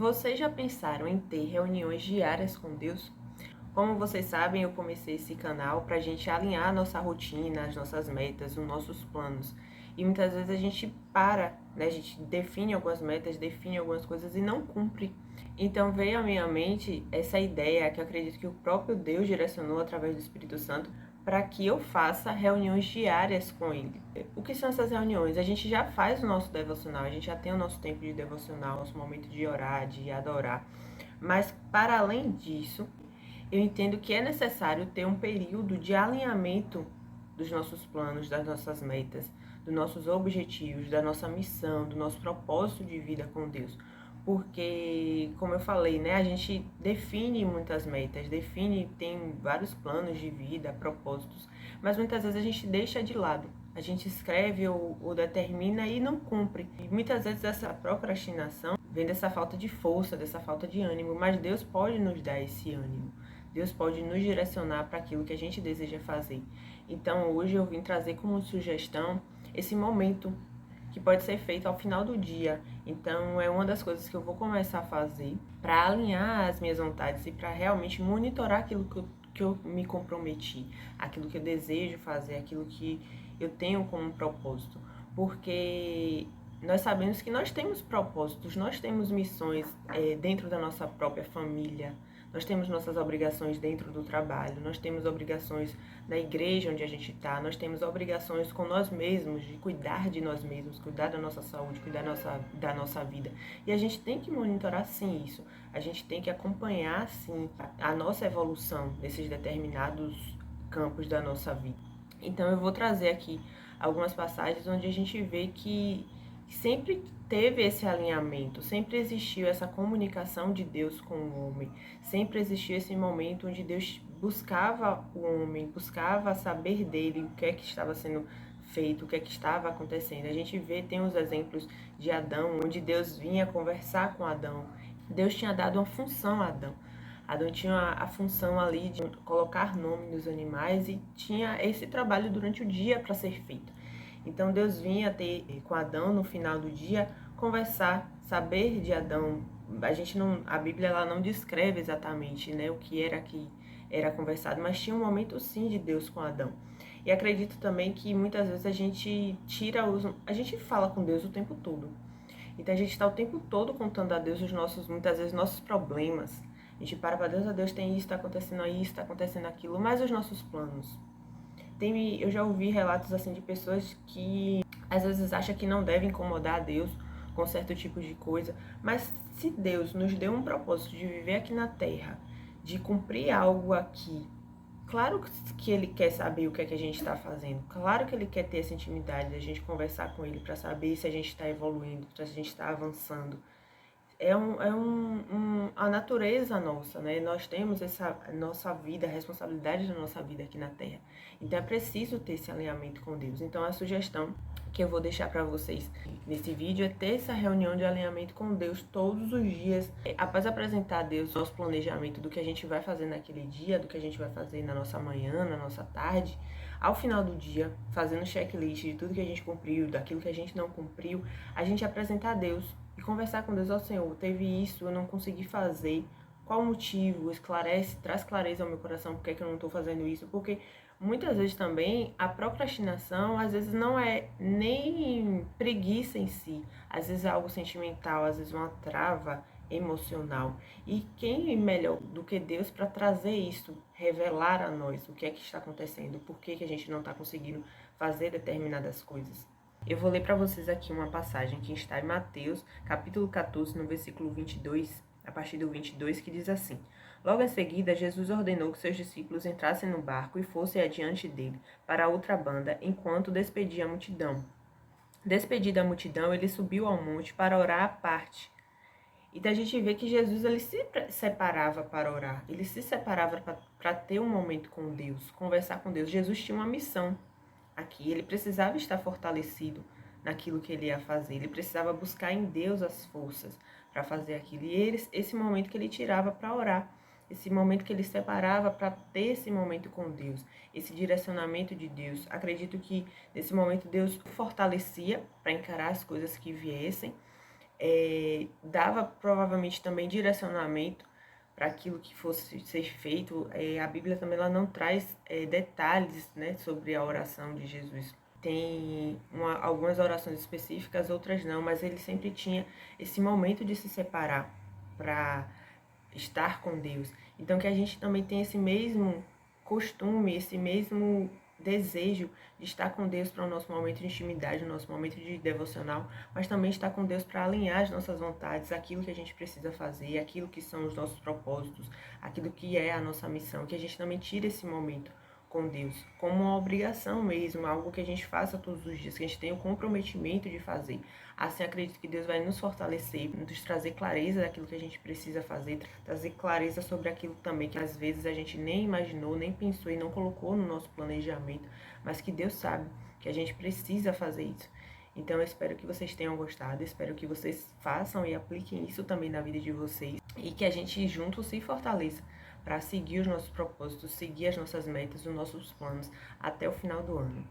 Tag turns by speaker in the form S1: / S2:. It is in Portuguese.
S1: Vocês já pensaram em ter reuniões diárias com Deus? Como vocês sabem, eu comecei esse canal para a gente alinhar a nossa rotina, as nossas metas, os nossos planos. E muitas vezes a gente para, né? A gente define algumas metas, define algumas coisas e não cumpre. Então veio à minha mente essa ideia que eu acredito que o próprio Deus direcionou através do Espírito Santo para que eu faça reuniões diárias com Ele. O que são essas reuniões? A gente já faz o nosso devocional, a gente já tem o nosso tempo de devocional, nosso momento de orar, de adorar. Mas para além disso, eu entendo que é necessário ter um período de alinhamento dos nossos planos, das nossas metas, dos nossos objetivos, da nossa missão, do nosso propósito de vida com Deus. Porque, como eu falei, né, a gente define muitas metas, tem vários planos de vida, propósitos, mas muitas vezes a gente deixa de lado. A gente escreve ou determina e não cumpre. E muitas vezes essa procrastinação vem dessa falta de força, dessa falta de ânimo, mas Deus pode nos dar esse ânimo. Deus pode nos direcionar para aquilo que a gente deseja fazer. Então, hoje eu vim trazer como sugestão esse momento que pode ser feito ao final do dia. Então, é uma das coisas que eu vou começar a fazer para alinhar as minhas vontades e para realmente monitorar aquilo que eu me comprometi, aquilo que eu desejo fazer, aquilo que eu tenho como propósito. Porque nós sabemos que nós temos propósitos, nós temos missões dentro da nossa própria família, nós temos nossas obrigações dentro do trabalho, nós temos obrigações na igreja onde a gente está, nós temos obrigações com nós mesmos, de cuidar de nós mesmos, cuidar da nossa saúde, cuidar da nossa vida. E a gente tem que monitorar sim isso, a gente tem que acompanhar sim a nossa evolução nesses determinados campos da nossa vida. Então eu vou trazer aqui algumas passagens onde a gente vê que sempre teve esse alinhamento, sempre existiu essa comunicação de Deus com o homem, sempre existiu esse momento onde Deus buscava o homem, buscava saber dele, o que é que estava sendo feito, o que é que estava acontecendo. A gente tem os exemplos de Adão, onde Deus vinha conversar com Adão. Deus tinha dado uma função a Adão. Adão tinha a função ali de colocar nome nos animais e tinha esse trabalho durante o dia para ser feito. Então Deus vinha ter com Adão no final do dia, conversar, saber de Adão. A Bíblia ela não descreve exatamente, né, o que era conversado, mas tinha um momento sim de Deus com Adão. E acredito também que muitas vezes a gente fala com Deus o tempo todo. Então a gente está o tempo todo contando a Deus muitas vezes nossos problemas. A gente para Deus, a Deus tem isso, está acontecendo isso, está acontecendo aquilo, mas os nossos planos. Eu já ouvi relatos assim de pessoas que às vezes acham que não devem incomodar a Deus com certo tipo de coisa, mas se Deus nos deu um propósito de viver aqui na Terra, de cumprir algo aqui, claro que Ele quer saber o que é que a gente está fazendo, claro que Ele quer ter essa intimidade, a gente conversar com Ele para saber se a gente está evoluindo, se a gente está avançando. A natureza nossa, né? Nós temos essa nossa vida, a responsabilidade da nossa vida aqui na Terra. Então é preciso ter esse alinhamento com Deus. Então a sugestão que eu vou deixar para vocês nesse vídeo é ter essa reunião de alinhamento com Deus todos os dias. Após apresentar a Deus nosso planejamento do que a gente vai fazer naquele dia, do que a gente vai fazer na nossa manhã, na nossa tarde, ao final do dia, fazendo checklist de tudo que a gente cumpriu, daquilo que a gente não cumpriu, a gente apresentar a Deus e conversar com Deus, ó Senhor, teve isso, eu não consegui fazer, qual o motivo? Traz clareza ao meu coração, por que é que eu não estou fazendo isso? Porque muitas vezes também a procrastinação, às vezes não é nem preguiça em si, às vezes é algo sentimental, às vezes uma trava emocional. E quem é melhor do que Deus para trazer isso, revelar a nós o que é que está acontecendo, por que que a gente não está conseguindo fazer determinadas coisas. Eu vou ler para vocês aqui uma passagem que está em Mateus, capítulo 14, no versículo 22, a partir do 22, que diz assim: Logo em seguida, Jesus ordenou que seus discípulos entrassem no barco e fossem adiante dele, para a outra banda, enquanto despedia a multidão. Despedida a multidão, ele subiu ao monte para orar à parte. Então a gente vê que Jesus ele se separava para orar, ele se separava para ter um momento com Deus, conversar com Deus. Jesus tinha uma missão aqui, ele precisava estar fortalecido naquilo que ele ia fazer, ele precisava buscar em Deus as forças para fazer aquilo. E esse momento que ele tirava para orar, esse momento que ele separava para ter esse momento com Deus, esse direcionamento de Deus. Acredito que nesse momento Deus fortalecia para encarar as coisas que viessem, dava provavelmente também direcionamento para aquilo que fosse ser feito. A Bíblia também ela não traz detalhes, né, sobre a oração de Jesus. Tem algumas orações específicas, outras não, mas ele sempre tinha esse momento de se separar para estar com Deus. Então que a gente também tem esse mesmo costume, esse mesmo desejo de estar com Deus para o nosso momento de intimidade, o nosso momento de devocional, mas também estar com Deus para alinhar as nossas vontades, aquilo que a gente precisa fazer, aquilo que são os nossos propósitos, aquilo que é a nossa missão, que a gente também tire esse momento com Deus, como uma obrigação mesmo, algo que a gente faça todos os dias, que a gente tenha o comprometimento de fazer. Assim, acredito que Deus vai nos fortalecer, nos trazer clareza daquilo que a gente precisa fazer, trazer clareza sobre aquilo também que às vezes a gente nem imaginou, nem pensou e não colocou no nosso planejamento, mas que Deus sabe que a gente precisa fazer isso. Então, eu espero que vocês tenham gostado, espero que vocês façam e apliquem isso também na vida de vocês e que a gente juntos se fortaleça para seguir os nossos propósitos, seguir as nossas metas, os nossos planos até o final do ano.